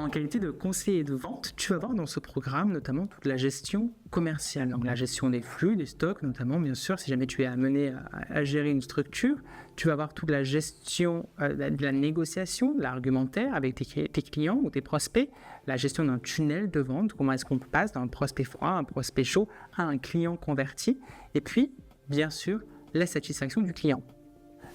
En qualité de conseiller de vente, tu vas voir dans ce programme notamment toute la gestion commerciale, donc la gestion des flux, des stocks notamment, bien sûr, si jamais tu es amené à gérer une structure. Tu vas voir toute la gestion de la négociation, de l'argumentaire avec tes clients ou tes prospects, la gestion d'un tunnel de vente, comment est-ce qu'on passe d'un prospect froid, un prospect chaud à un client converti, et puis, bien sûr, la satisfaction du client.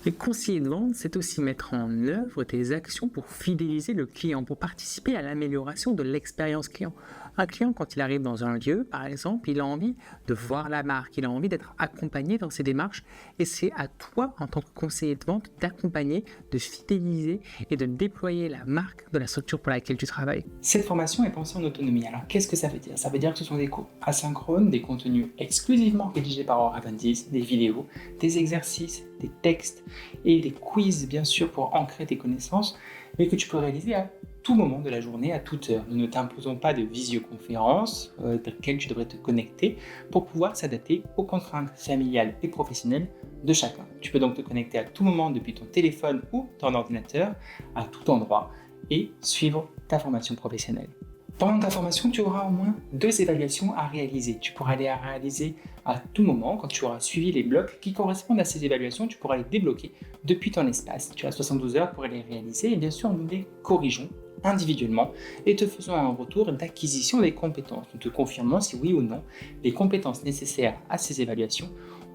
Les conseillers de vente, c'est aussi mettre en œuvre tes actions pour fidéliser le client, pour participer à l'amélioration de l'expérience client. Un client, quand il arrive dans un lieu, par exemple, il a envie de voir la marque, il a envie d'être accompagné dans ses démarches et c'est à toi, en tant que conseiller de vente, d'accompagner, de fidéliser et de déployer la marque de la structure pour laquelle tu travailles. Cette formation est pensée en autonomie. Alors, qu'est-ce que ça veut dire? Ça veut dire que ce sont des cours asynchrones, des contenus exclusivement rédigés par Oravantis, des vidéos, des exercices, des textes et des quiz, bien sûr, pour ancrer tes connaissances, mais que tu peux réaliser à tout moment de la journée, à toute heure. Nous ne t'imposons pas de visioconférence dans laquelle tu devrais te connecter pour pouvoir s'adapter aux contraintes familiales et professionnelles de chacun. Tu peux donc te connecter à tout moment depuis ton téléphone ou ton ordinateur, à tout endroit, et suivre ta formation professionnelle. Pendant ta formation, tu auras au moins 2 évaluations à réaliser. Tu pourras les réaliser à tout moment. Quand tu auras suivi les blocs qui correspondent à ces évaluations, tu pourras les débloquer depuis ton espace. Tu as 72 heures pour les réaliser et bien sûr, nous les corrigeons individuellement et te faisons un retour d'acquisition des compétences. Nous te confirmons si oui ou non les compétences nécessaires à ces évaluations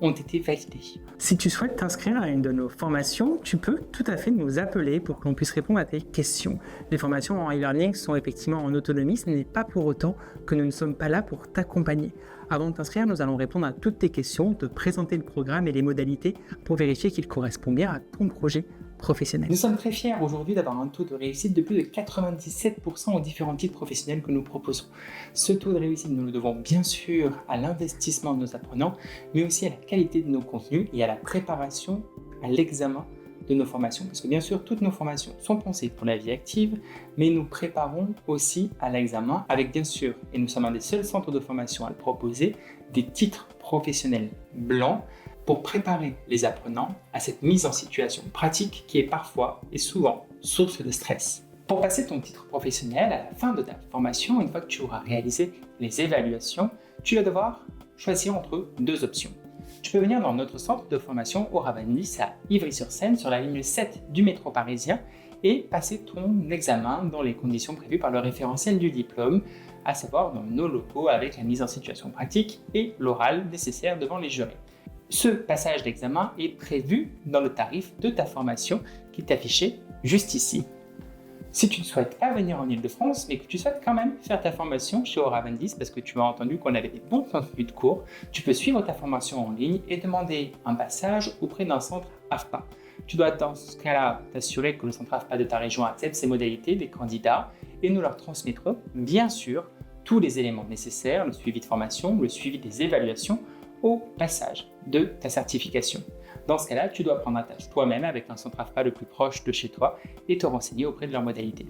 ont été validées. Si tu souhaites t'inscrire à une de nos formations, tu peux tout à fait nous appeler pour que l'on puisse répondre à tes questions. Les formations en e-learning sont effectivement en autonomie, ce n'est pas pour autant que nous ne sommes pas là pour t'accompagner. Avant de t'inscrire, nous allons répondre à toutes tes questions, te présenter le programme et les modalités pour vérifier qu'il correspond bien à ton projet professionnel. Nous sommes très fiers aujourd'hui d'avoir un taux de réussite de plus de 97% aux différents titres professionnels que nous proposons. Ce taux de réussite, nous le devons bien sûr à l'investissement de nos apprenants, mais aussi à la qualité de nos contenus et à la préparation à l'examen de nos formations. Parce que bien sûr, toutes nos formations sont pensées pour la vie active, mais nous préparons aussi à l'examen avec bien sûr, et nous sommes un des seuls centres de formation à le proposer, des titres professionnels blancs pour préparer les apprenants à cette mise en situation pratique qui est parfois et souvent source de stress. Pour passer ton titre professionnel à la fin de ta formation, une fois que tu auras réalisé les évaluations, tu vas devoir choisir entre 2 options. Tu peux venir dans notre centre de formation Oravantis à Ivry-sur-Seine sur la ligne 7 du métro parisien et passer ton examen dans les conditions prévues par le référentiel du diplôme, à savoir dans nos locaux avec la mise en situation pratique et l'oral nécessaire devant les jurés. Ce passage d'examen est prévu dans le tarif de ta formation qui est affiché juste ici. Si tu ne souhaites pas venir en Ile-de-France, mais que tu souhaites quand même faire ta formation chez Oravantis parce que tu as entendu qu'on avait des bons contenus de cours, tu peux suivre ta formation en ligne et demander un passage auprès d'un centre AFPA. Tu dois dans ce cas-là t'assurer que le centre AFPA de ta région accepte ces modalités des candidats et nous leur transmettrons bien sûr tous les éléments nécessaires, le suivi de formation, le suivi des évaluations au passage de ta certification. Dans ce cas-là, tu dois prendre attache toi-même avec un centre AFPA le plus proche de chez toi et te renseigner auprès de leurs modalités.